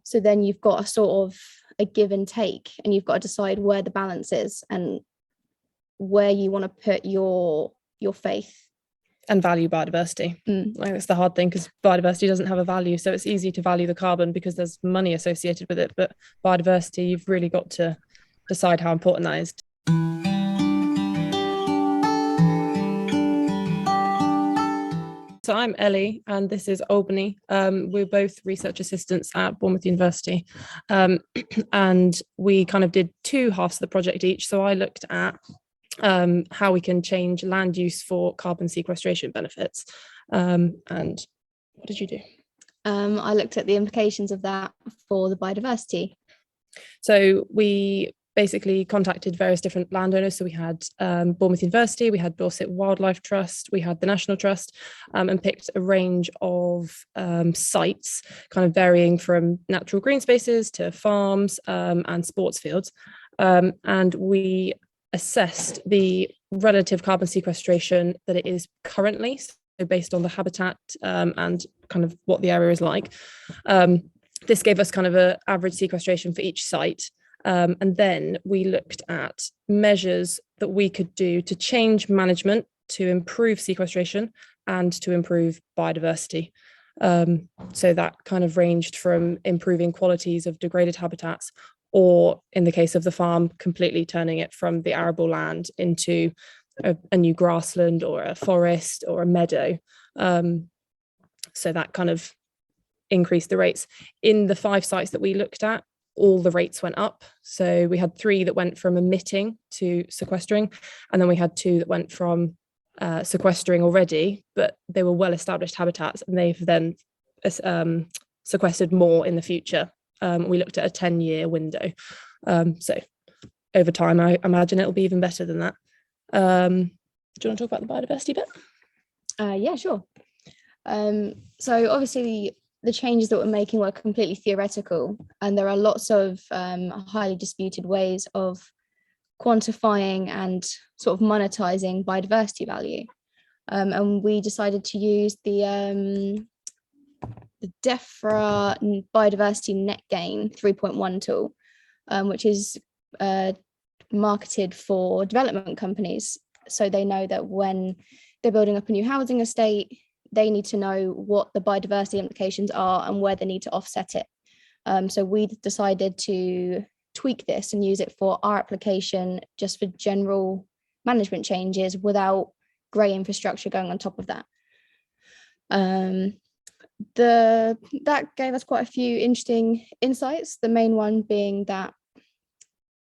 So then you've got a sort of a give and take, and you've got to decide where the balance is and where you want to put your faith. And value biodiversity. Like, that's the hard thing, because biodiversity doesn't have a value. So it's easy to value the carbon because there's money associated with it. But biodiversity, you've really got to decide how important that is. So I'm Ellie, and this is Albany. We're both research assistants at Bournemouth University. And we kind of did two halves of the project each. So I looked at how we can change land use for carbon sequestration benefits. And what did you do? I looked at the implications of that for the biodiversity. So we basically contacted various different landowners. So we had Bournemouth University, we had Dorset Wildlife Trust, we had the National Trust, and picked a range of sites, kind of varying from natural green spaces to farms and sports fields. And we assessed the relative carbon sequestration that it is currently, so based on the habitat and kind of what the area is like. This gave us kind of an average sequestration for each site. And then we looked at measures that we could do to change management to improve sequestration and to improve biodiversity. So that kind of ranged from improving qualities of degraded habitats, or in the case of the farm, completely turning it from the arable land into a new grassland or a forest or a meadow. So that kind of increased the rates. In the 5 sites that we looked at, all the rates went up. So we had 3 that went from emitting to sequestering, and then we had 2 that went from sequestering already, but they were well-established habitats, and they've then sequestered more in the future. We looked at a 10-year window. So over time, I imagine it'll be even better than that. Do you want to talk about the biodiversity bit? Yeah, sure. So obviously the changes that we're making were completely theoretical, and there are lots of highly disputed ways of quantifying and sort of monetizing biodiversity value. And we decided to use the DEFRA Biodiversity Net Gain 3.1 tool, which is marketed for development companies. So they know that when they're building up a new housing estate, they need to know what the biodiversity implications are and where they need to offset it. So we decided to tweak this and use it for our application, just for general management changes without grey infrastructure going on top of that. That gave us quite a few interesting insights. The main one being that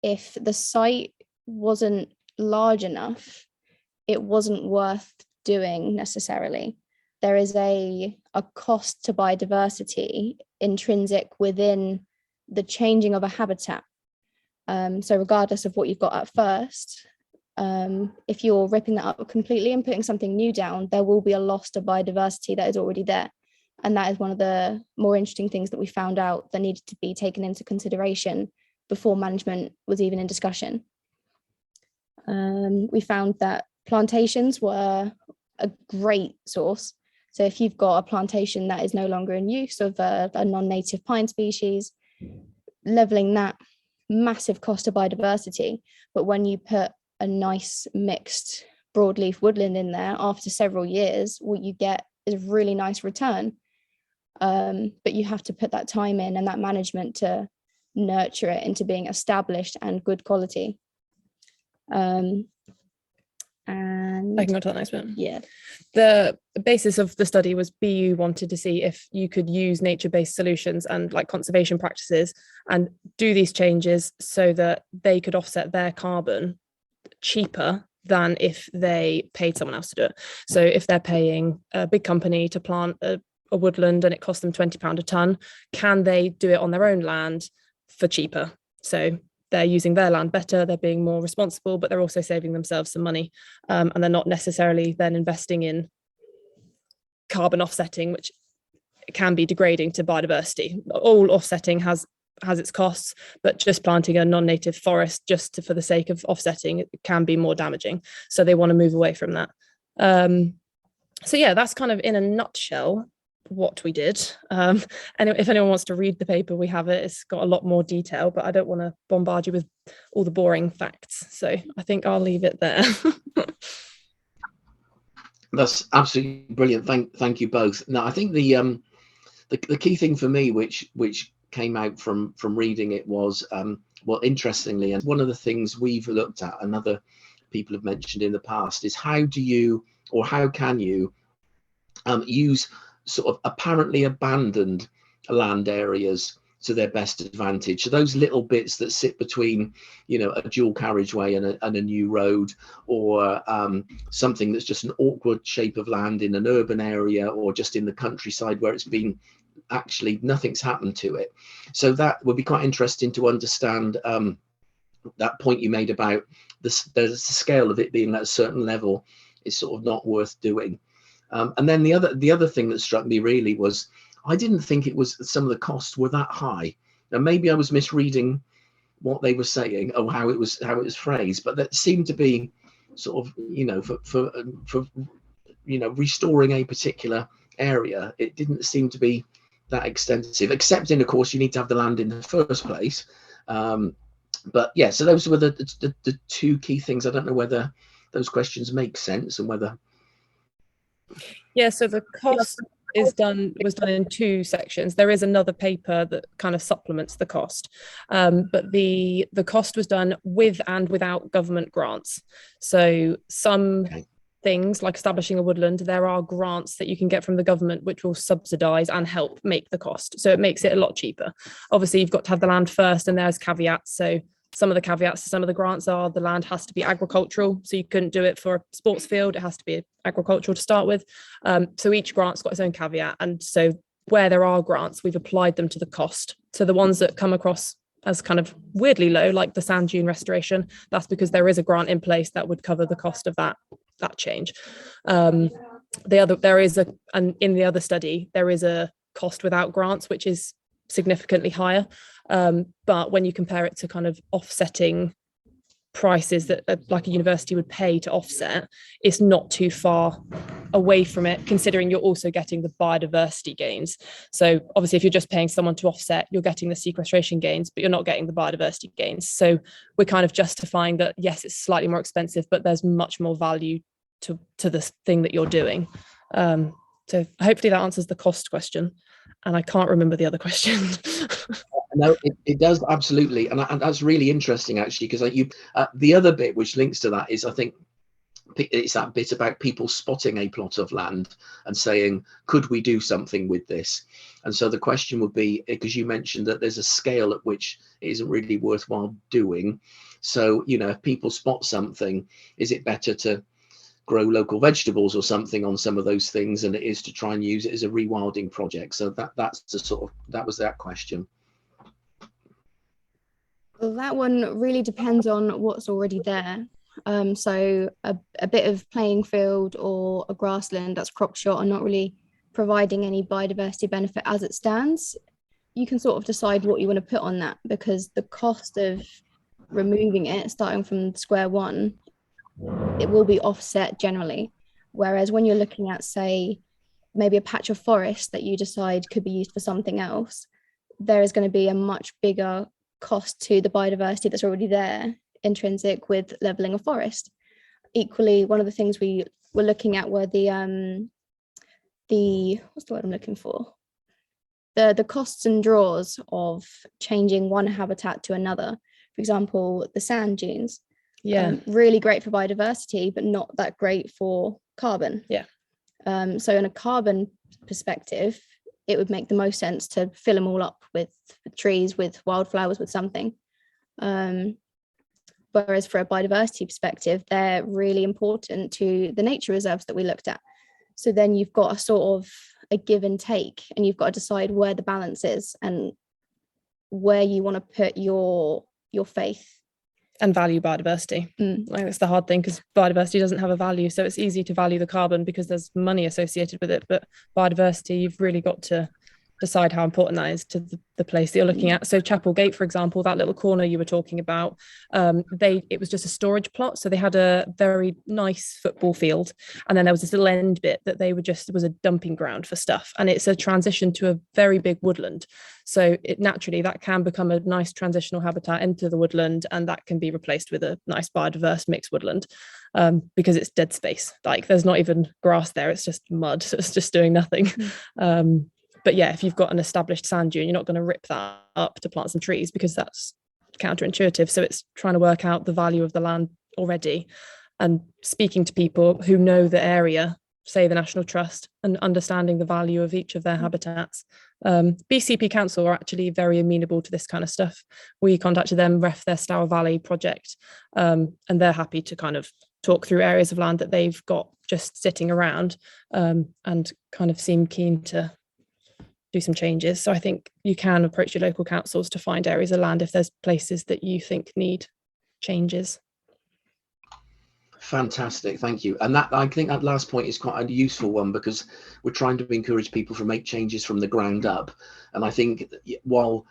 if the site wasn't large enough, it wasn't worth doing necessarily. There is a cost to biodiversity intrinsic within the changing of a habitat. So regardless of what you've got at first, if you're ripping that up completely and putting something new down, there will be a loss to biodiversity that is already there. And that is one of the more interesting things that we found out that needed to be taken into consideration before management was even in discussion. We found that plantations were a great source. So if you've got a plantation that is no longer in use of a non-native pine species, levelling that, massive cost to biodiversity. But when you put a nice mixed broadleaf woodland in there, after several years, what you get is a really nice return. But you have to put that time in and that management to nurture it into being established and good quality. And I can go to that next bit. Yeah. The basis of the study was BU wanted to see if you could use nature-based solutions and like conservation practices and do these changes so that they could offset their carbon cheaper than if they paid someone else to do it. So if they're paying a big company to plant a woodland and it costs them £20 a tonne, can they do it on their own land for cheaper? So they're using their land better, they're being more responsible, but they're also saving themselves some money. And they're not necessarily then investing in carbon offsetting, which can be degrading to biodiversity. All offsetting has its costs, but just planting a non-native forest just for the sake of offsetting can be more damaging. So they want to move away from that. So yeah, that's kind of in a nutshell what we did. And if anyone wants to read the paper, we have it. It's got a lot more detail, but I don't want to bombard you with all the boring facts. So I think I'll leave it there. That's absolutely brilliant. Thank you both. Now, I think the key thing for me, which came out from reading it, was well, interestingly, and one of the things we've looked at and other people have mentioned in the past, is how can you use sort of apparently abandoned land areas to their best advantage. So those little bits that sit between, you know, a dual carriageway and a new road, or something that's just an awkward shape of land in an urban area, or just in the countryside where it's been actually nothing's happened to it. So that would be quite interesting to understand that point you made about there's the scale of it being at a certain level is sort of not worth doing. And then the other thing that struck me really was, I didn't think it was some of the costs were that high. Now maybe I was misreading what they were saying or how it was phrased, but that seemed to be sort of, you know, for you know, restoring a particular area, it didn't seem to be that extensive, except in, of course, you need to have the land in the first place. But yeah, so those were the two key things. I don't know whether those questions make sense and whether. Yeah, so the cost was done in two sections. There is another paper that kind of supplements the cost, but the cost was done with and without government grants. So some things like establishing a woodland, there are grants that you can get from the government which will subsidise and help make the cost. So it makes it a lot cheaper. Obviously, you've got to have the land first, and there's caveats. So some of the caveats to some of the grants are the land has to be agricultural. So you couldn't do it for a sports field. It has to be agricultural to start with. So each grant's got its own caveat. And so where there are grants, we've applied them to the cost. So the ones that come across as kind of weirdly low, like the sand dune restoration, that's because there is a grant in place that would cover the cost of that change. And in the other study, there is a cost without grants, which is significantly higher. But when you compare it to kind of offsetting prices that like a university would pay to offset, it's not too far away from it, considering you're also getting the biodiversity gains. So obviously, if you're just paying someone to offset, you're getting the sequestration gains, but you're not getting the biodiversity gains. So we're kind of justifying that, yes, it's slightly more expensive, but there's much more value to this thing that you're doing. So hopefully that answers the cost question. And I can't remember the other question. No, it does, absolutely. And that's really interesting, actually, because the other bit which links to that is, I think, it's that bit about people spotting a plot of land and saying, could we do something with this? And so the question would be, because you mentioned that there's a scale at which it isn't really worthwhile doing. So, you know, if people spot something, is it better to grow local vegetables or something on some of those things than it is to try and use it as a rewilding project? So that was that question. Well, that one really depends on what's already there. So a bit of playing field or a grassland that's crop shot are not really providing any biodiversity benefit as it stands. You can sort of decide what you want to put on that, because the cost of removing it, starting from square one, it will be offset generally. Whereas when you're looking at, say, maybe a patch of forest that you decide could be used for something else, there is going to be a much bigger cost to the biodiversity that's already there, intrinsic with leveling a forest. Equally, one of the things we were looking at were the what's the word I'm looking for? The costs and draws of changing one habitat to another. For example, the sand dunes. Yeah. Really great for biodiversity, but not that great for carbon. Yeah. So in a carbon perspective, it would make the most sense to fill them all up with trees, with wildflowers, with something. Whereas for a biodiversity perspective, they're really important to the nature reserves that we looked at. So then you've got a sort of a give and take, and you've got to decide where the balance is and where you want to put your faith. And value biodiversity. Like, that's the hard thing, because biodiversity doesn't have a value. So it's easy to value the carbon because there's money associated with it. But biodiversity, you've really got to decide how important that is to the place that you're looking at. So Chapel Gate, for example, that little corner you were talking about, it was just a storage plot. So they had a very nice football field, and then there was this little end bit that it was a dumping ground for stuff. And it's a transition to a very big woodland. So naturally that can become a nice transitional habitat into the woodland, and that can be replaced with a nice biodiverse mixed woodland, because it's dead space. Like there's not even grass there, it's just mud, so it's just doing nothing. But yeah, if you've got an established sand dune, you're not going to rip that up to plant some trees, because that's counterintuitive. So it's trying to work out the value of the land already, and speaking to people who know the area, say the National Trust, and understanding the value of each of their habitats. BCP Council are actually very amenable to this kind of stuff. We contacted them, ref their Stour Valley project, and they're happy to kind of talk through areas of land that they've got just sitting around, and kind of seem keen to do some changes. So I think you can approach your local councils to find areas of land if there's places that you think need changes. Fantastic, thank you. And that, I think that last point is quite a useful one, because we're trying to encourage people to make changes from the ground up. And I think while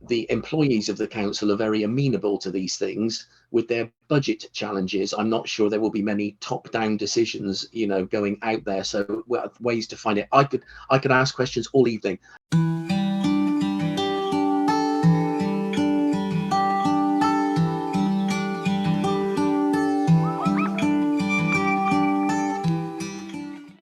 the employees of the council are very amenable to these things, with their budget challenges, I'm not sure there will be many top-down decisions, going out there. So ways to find it. I could ask questions all evening.